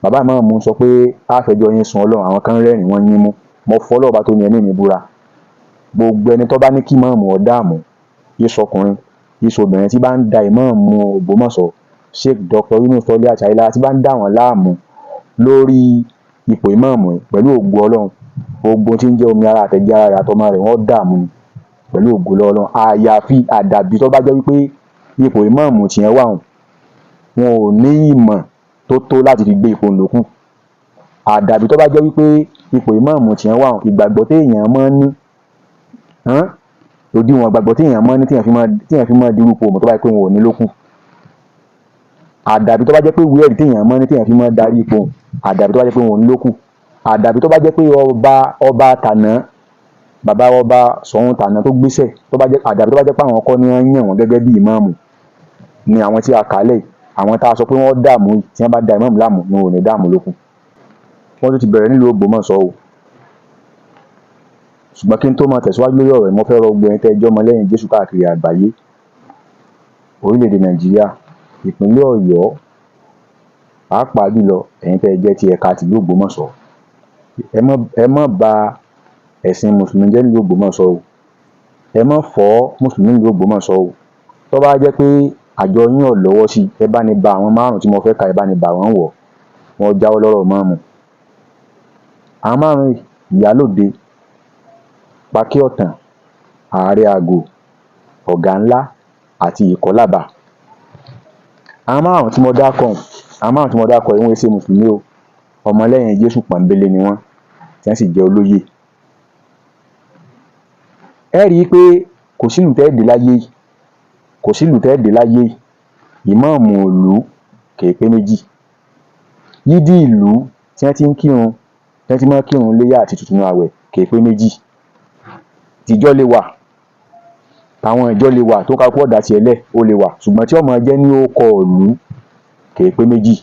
bàbá ìmáàmù sọ pé àfẹjọ́ yín sun Ọlọ́run, àwọn kan rẹ́rìn wọ́n yín mú. Mo fọlọ́ ọba tó ní ẹ̀mí mi búra, gbogbo ẹni tó bá ní kí ìmáàmù ó dààmú, yíṣọkùnrin yíṣobìnrin tí bá ń da ìmáàmù Ògbómọ̀ṣọ́ Sheikh Dr. Yunus Toliat Ayinla tí bá ń dà wọ́n láàmú lórí ipò ìmáàmù pẹ̀lú ògo Ọlọ́run, gbogbo tí ń jẹ́ omi ara àtẹ̀jẹ́ ara rẹ̀ àtọmọ rẹ̀ wọ́n dààmú ni pẹ̀lú ògo Ọlọ́run. Àyàfi àdàbí tó bá jẹ́ wípé ipò ìmáàmù tiẹ̀ wà wọn ò ní ìmọ̀ tó láti fi gbé ipò ńlòkù. Àdàbí tó bá jẹ́ wípé ipò ìmáàmù tiẹ̀ wà wọn ìgbàgbọ́ téèyàn máa ń ní òdiwọ̀n ìgbàgbọ́ téèyàn máa ń ní téèyàn fi máa dirú ipò mọ̀ tó bá yẹ pé wọn ò ní lókù. Àdàbí tó bá jẹ́ pé ìwé ẹ̀rí téèyàn máa ń ní téèyàn fi máa darí ipò, àdàbí tó bá jẹ́ pé wọn ò ní lókù. Àdàbí tó bá jẹ́ pé ọba tàná, bàbá ọba Ṣọ̀ún tàná tó gbéṣẹ̀, àdàbí tó bá jẹ́ pé àwọn kọ́ ni wọ́n yàn wọ́n gẹ́gẹ́ bí ìmáàmù ni àwọn tí a kà lẹ̀, àwọn tá a sọ pé wọ́n dààmú tí wọ́n bá da ìmáàmù láàmú ni wọn ò ní dààmú lókù. Wọ́n tún ti bẹ̀rẹ̀ nílùú Ògbómọ̀ṣọ́ o. Ṣùgbọ́n kí n tó máa tẹ̀síwájú lórí ọ̀rọ̀ mo fẹ́ rọ gbogbo ẹ̀yin tẹ́ ẹ jẹ́ ọmọ lẹ́yìn Jésù káàkiri àgbáyé, orílẹ̀-èdè Nàìjíríà, ìpínlẹ̀ Ọ̀yọ́, pàápàá jùlọ ẹ̀yin tẹ́ ẹ jẹ́ ti ẹ̀ka tìlú Ògbómọ̀ṣọ́, ẹ má ba ẹ̀sìn mùsùlùmí jẹ́ nílùú Ògbómọ̀ṣọ́ o. Ẹ má fọ́ mùsùlùmí nílùú Ògbómọ̀ṣọ́ o. Tó bá jẹ́ pé àjọ yín ò lọ́wọ́ sí, ẹ bá ní ba àwọn 5 tí mo fẹ́ ka, ẹ bá ní ba wọ́n wọ̀, wọ́n jáwọ́ lọ́rọ̀ ìmáàmù. Àwọn 5 Ìyálóde, Pákí Ọ̀tàn, Ààrẹ Àgò, Ọ̀gá Ńlá àti Ìkọ́làbà. Àwọn 5 tí mo dákọ̀ ìwọ̀n ṣe mùsùlùmí o, ọmọlẹ́yìn Jésù pọ̀nbélé ni wọ́n tí wọ́n sì jẹ́ olóyè. Ẹ rí i pé kò sílùú tẹ́ ẹ̀ dé láyé ìmáàmù ìlú kìí pé méjì. Yídì ìlú tí wọ́n ti ń kírun, tí wọ́n ti máa kírun léyà àti tuntun àwẹ̀ kìí pé méjì. Tìjọ́ lè wà, táwọn ìjọ lè wà tó ká pọ̀ dà tiẹ̀ lẹ̀ ó lè wà, ṣùgbọ́n tí ọmọ jẹ́ ní orúkọ ìlú kìí pé méjì.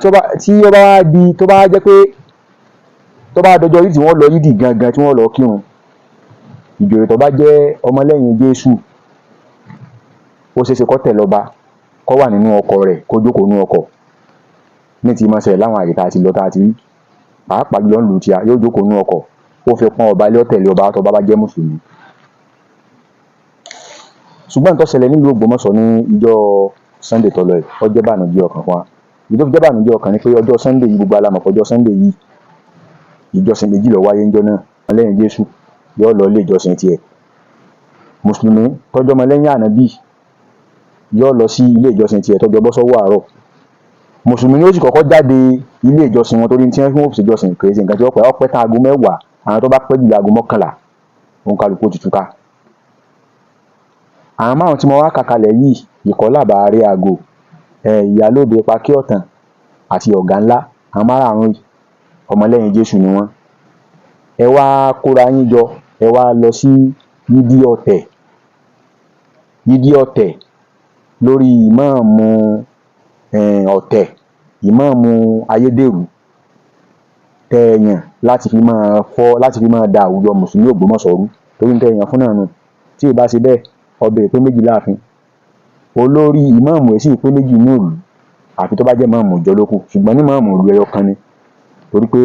Tó bá jẹ́ pé tó bá dọjọ́ yìí tí wọ́n lọ yídì gangan tí wọ́n lọ kírun, ìjòyè tó bá jẹ́ ọmọlẹ́yìn Jésù ó ṣeéṣe kó tẹ̀lé ọba, kó wà nínú ọkọ̀ rẹ̀, kó jókòó nínú ọkọ̀ ní ti máa ṣẹlẹ̀ láwọn àyè tá a ti lọ tá a ti rí, pàápàá jùlọ ń lù tíya yóò jókòó nínú ọkọ̀, ó fi pọ́n ọba lé ọ̀tẹ̀lé ọba tó bá jẹ́ mùsùlùmí. Ṣùgbọ́n tó ṣẹlẹ̀ nílùú Ògbómọ̀ṣọ́ ní ìjọ Sunday tó lọ yìí ó jẹ́ bànújẹ́ ọkàn fún wa. Ìdí tó fi jẹ́ bànújẹ́ ọkàn ni pé ọjọ́ Sunday yìí gbogbo alámọ̀ ọjọ́ Sunday yìí ìjọsìn méjì ló wáyé ńjọ́ náà. Ọmọlẹ́yìn Jésù yóò lọ ilé ìjọsìn tiẹ̀, mùsùlùmí tọ́jọ́ ọmọlẹ́yìn Ànábì yóò lọ sí ilé ìjọsìn tiẹ̀ tọ́jọ́ bọ́ sọ́wọ́ àárọ̀. Mùsùlùmí ni ó sì kọ́kọ́ jáde ilé ìjọsìn wọn torí tí wọ́n fi ṣèjọsìn kéré sí nǹkan tí wọ́n pẹ́ tán aago 10, àwọn tó bá pẹ́ jù aago 11 òun kálukú ti túká. Àwọn 5 tí mo wá kàkalẹ̀ yìí, Ìkọ́làbà, Ààrẹ Àgò, Ìyálóde, Pákí Ọ̀tàn àti Ọ̀gá Ńlá, àwọn 5 yìí ọmọlẹ́yìn Jésù ni wọ́n. Ẹ wá kóra yín jọ, ẹ wá lọ sí yídí ọ̀tẹ̀ lórí ìmáàmù ọ̀tẹ̀, ìmáàmù ayédèrú tẹ̀yàn láti fi máa da àwùjọ mùsùlùmí Ògbómọ̀ṣọ́ rú torí ń tẹ̀yàn fún náà nù. Tí ìbá ṣe bẹ́ẹ̀ ọbẹ̀ ìpín méjì láàfin, olórí ìmáàmù èsì ìpín méjì ní ìlú àfi tó bá jẹ́ ìmáàmù ìjọ lókù, ṣùgbọ́n ní ìmáàmù ìlú ẹyọ kan ni torí pé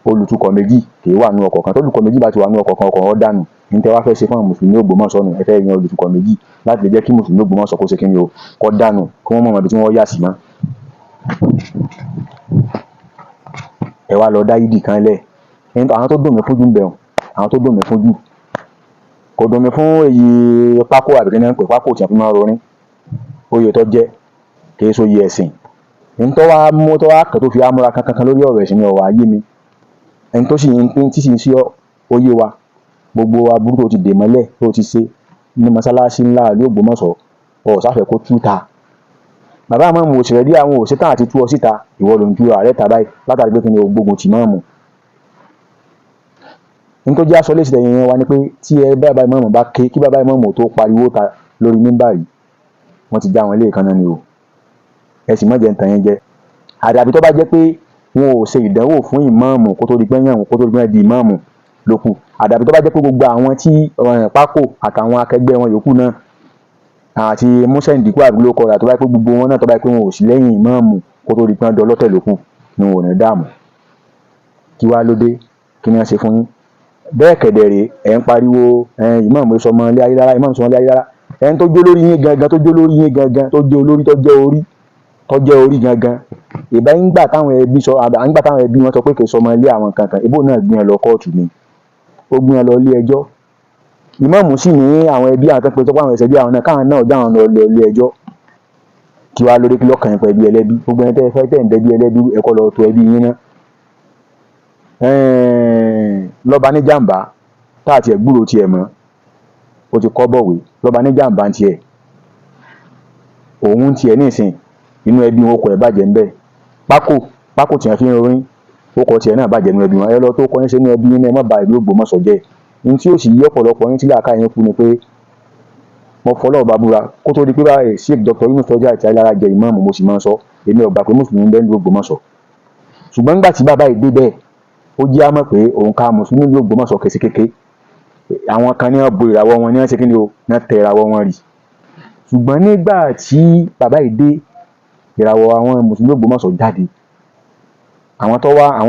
olùtukọ̀ méjì kì í wà nínú ọkọ̀ kan. tó olùtukọ̀ méjì bá ti wà nínú ọkọ̀ kan, ọkọ̀ wọn dànù. ní tẹ́ wá fẹ́ ṣe fún àwọn mùsùlùmí Ògbómọ̀ṣọ́ nù, ẹ fẹ́ yan olùtukọ̀ méjì láti lè jẹ́ kí mùsùlùmí Ògbómọ̀ṣọ́ kó ṣe kí ni o, kó dànù, kí wọ́n mọ̀ ibi tí wọ́n yà sí mọ́. Ẹ wá lọ dá yídì kan lẹ̀. Àwọn tó dùn mí fún jù ń bẹ̀ àwọn tó dùn mí fún jù kò dùn mí fún èyí pákó àbíkí náà ń pè pákó tí wọ́n fi máa rorin, oyè tó jẹ́ kì í so oyè ẹ̀sìn. ẹni tó wá kàn tó fi amúra kankan lórí ọ̀rọ̀ ẹ̀sìn ni ọ̀rọ̀ ayé mi. ẹni tó sì ń pín tí sì ń sí oyè wa gbogbo aburú tó ti dè mọ́lẹ̀ tó ti ṣe ní mọ́sálásí ńlá ìlú Ògbómọ̀ṣọ́ sáfẹ́ kó tú ta. Bàbá àmọ́ mo òṣèré dí àwọn òṣètàn àti tú ọ síta, ìwọ ló ń ju ààrẹ tà báyìí látàrí pé kí ni o gbógun tì mọ́ọ̀mù. ní tó jẹ́ aṣọ léṣe yẹn wa ni pé tí bàbá ìmáàmù bá ké kí bàbá ìmáàmù tó pariwo ta lórí mímbà yìí wọ́n ti já wọn ilé kan náà ni o. ẹ sì mọ̀ jẹ́ ntàn yẹn jẹ́. àdàbí tó bá jẹ́ pé wọn ò ṣe ìdánwò fún ìmáàmù kó tó di pé yàn kó tó di pé di ìmáàmù lókù. àdàbí tó bá jẹ́ pé gbogbo àwọn tí pákó àtàwọn akẹgbẹ́ wọn yòókù náà àti Músẹ́ǹdíkù àbí ló kọra tó bá pé gbogbo wọn náà tó bá pé wọn ò sí lẹ́yìn ìmáàmù kó tó di pé wọ́n dọlọ́tẹ̀ lókù ni wọn ò ní dààmú. Kí wá ló dé? Kí ni wọ́n ṣe fún yín? Bẹ́ẹ̀ kẹ̀dẹ̀ rèé ẹ̀ ń pariwo ìmáàmù sọmọ ilé ayé rárá, ìmáàmù sọmọ ilé ayé rárá. Ẹni tó jó lórí yín gangan, tó jó lórí yín gangan, tó jẹ́ olórí, tó jẹ́ orí gangan. Ìbá ń gbà táwọn ẹbí wọn sọ pé kì í sọmọ ilé àwọn kankan, ìbò náà gbé wọn lọ kóòtù ni. Ó gbé wọn lọ ilé ẹjọ́. Ìmáàmù sì ní àwọn ẹbí àwọn tó pé àwọn ẹ̀sẹ̀ bí àwọn náà káwọn náà já wọn lọ ilé ẹjọ́. Kí wá lórí kí lọ́kàn yín pẹ̀ bí ẹlẹ́bí? Gbogbo ẹni tẹ́ ẹ fẹ́ tẹ̀ ń dẹ́bí ẹlẹ́bí ẹ̀kọ́ lọ tó ẹbí yín náà. Lọ́ba ní jàǹbá táàtì ẹ̀ gbúrò tiẹ̀ mọ́, ó ti kọ́ bọ̀wé. Lọ́ba ní jàǹbá tiẹ̀, òun tiẹ̀ ní ìsìn inú ẹbí wọn kọ̀ ẹ̀ bàjẹ́ ń bẹ̀. Pákó tí wọ́n fi ń rorin ó kọ tiẹ̀ náà bàjẹ́ nínú ẹbí wọn. Ẹ lọ tó kọ́ yín ṣe ní ẹbí yín náà, ẹ má ba ìlú Ògbómọ̀ṣọ́ jẹ́. Ní tí ó sì yí ọ̀pọ̀lọpọ̀ yín tí làákàyè yín kú ni pé mo fọlọ́ ọba búra kó tó di pé báyìí Sheikh Dr. Yunus Tọ́jà àti Ayélára jẹ ìmáàmù, mo sì máa ń sọ èmi ò gbà pé mùsùlùmí bẹ́ẹ̀ ní Ògbómọ̀ṣọ́. Ṣùgbọ́n nígbà tí bàbá yìí dé bẹ́ẹ̀ ó jẹ́ àmọ́ pé òǹkà mùsùlùmí ní Ògbómọ̀ṣọ́ kèsì kéke. Àwọn kan ní wọ́n bo ìràwọ̀ wọn ní wọ́n ṣe kí ni o, ní wọ́n tẹ ìràwọ̀ wọn rì. Ṣùgbọ́n nígbà tí bàbá yìí dé, ìràwọ̀ àwọn mùsùlùmí Ògbómọ̀ṣọ́ jáde. Àwọn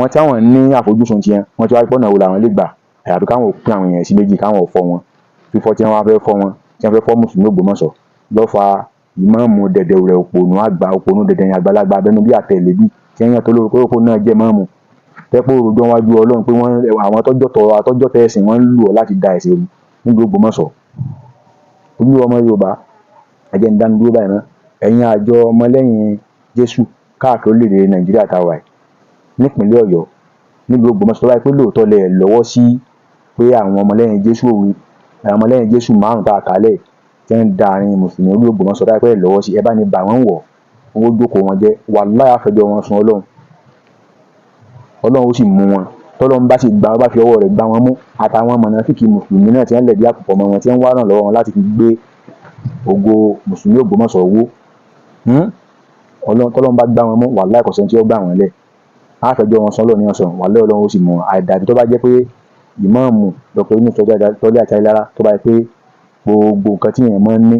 tí àwọn ní àfojúsùn tiẹ̀ wọ́n ti wá pọ́nà wo làwọn lè gbà àyàfi káwọn pín àwọn èèyàn sí méjì káwọn fọ́ wọn. Fífọ́ tí wọ́n fẹ́ fọ́ wọn, tí wọ́n fẹ́ fọ́ mùsùlùmí Ògbómọ̀ṣọ́ lọ́fà ìmáàmù dẹ̀dẹ̀ rẹ̀ òpònú dẹ̀dẹ̀ yẹn àgbàlagbà abẹnú bí àtẹ̀lé bí tí wọ́n yàn tó lórí pé òpó náà jẹ́ máàmù. Tẹ́pọ̀ òròjọ́ wájú Ọlọ́run pé àwọn atọ́jọ́ tẹ ẹ̀sìn wọ́n ń lù ọ́ láti da ẹ̀sìn rú nílùú Ògbómọ̀ṣọ́. Olú ọmọ Yorùbá ẹ̀jẹ̀ ń dánu dúró báyìí náà. Ẹ̀yin àjọ ọmọlẹ́yìn Jésù káàkiri orílẹ̀-èdè Nàìjíríà táwa yìí nípínlẹ̀ Ọ̀yọ́ nílùú Ògbómọ̀ṣọ́ tó bá pé lóòótọ́ lẹ̀ lọ́wọ́ sí pé àwọn ọmọlẹ́yìn Jésù márùn-ún tá a kálẹ̀ tí ń da àárín mùsùlùmí olú Ògbómọ̀ṣọ́ tó bá pé lọ́wọ́ sí ẹ bá ní bà wọ́n wọ̀ owó jókòó wọn jẹ́ wàláhì àfẹjọ́ wọn sun Ọlọ́run ó sì mú wọn tọ́lọ́run bá sì gbà wọ́n bá fi ọwọ́ rẹ̀ gbá wọn mú àtàwọn mọ̀nàfíkì mùsùlùmí náà tí wọ́n lẹ̀dí àpòpọ̀ mọ́ wọn tí wọ́n wá ràn lọ́wọ́ wọn láti fi gbé ògo mùsùlùmí Ògbómọ̀ṣọ́ wó. Tọ́lọ́run bá gbá wọn mú wàláhì kò sẹ́ni tí ó gbà wọ́n lẹ̀. Àfẹjọ́ wọn sọ́lọ́ ní ọ̀sán wàláhì Ọlọ́run ó sì mú wọn. Àdàbí tó bá jẹ́ pé ìmáàmù Dr. Yunus Tọ́jà àti Ayélára tó bá jẹ́ pé gbogbo nǹkan tí èèyàn máa ń ní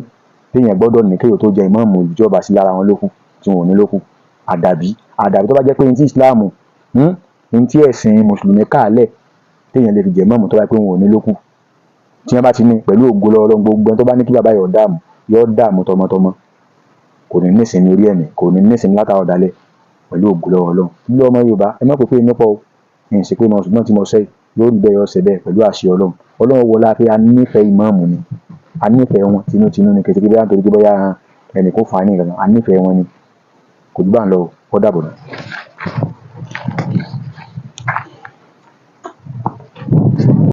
téèyàn gbọ́dọ̀ ní kéèyàn tó jẹ ìmáàmù ìjọba sí lára wọn lókù tí wọn ò ní lókù. Àdàbí tó bá jẹ́ pé ní ti ìsìláàmù ní tí ẹ̀sìn mùsùlùmí káàlẹ̀ téèyàn lè fi jẹ ìmáàmù tó bá jẹ́ pé wọn ò ní lókù. Tí wọ́n bá ti ní pẹ̀lú ògo lọ́wọ́ Ọlọ́run gbogbo ẹni tó bá ní kí bàbá yóò dààmú tọmọtọmọ kò ní nísìnyí orí ẹ̀mí kò ní nísìnyí látàwọn ọ̀dàlẹ̀ pẹ̀lú ògo lọ́wọ́ Ọlọ́run. Ilé ọmọ Yorùbá ẹ má pè pé nípa o ní ìsìn pé mo ṣùgbọ́n tí mo sẹ́ yóò rí bẹ́ẹ̀ yọ ọ̀sẹ̀ bẹ́ẹ̀ pẹ̀lú àṣẹ Ọlọ́run wọlá pé a nífẹ̀ẹ́ ìmáàmù ni a nífẹ̀ẹ́ wọn tinútinú ni kìtìkì bóyá nítorí pé bóyá ẹnì kó fà á ní ìrànà a nífẹ̀ẹ́ wọn ni kò jù bá ń lọ ó dàbọ̀ náà.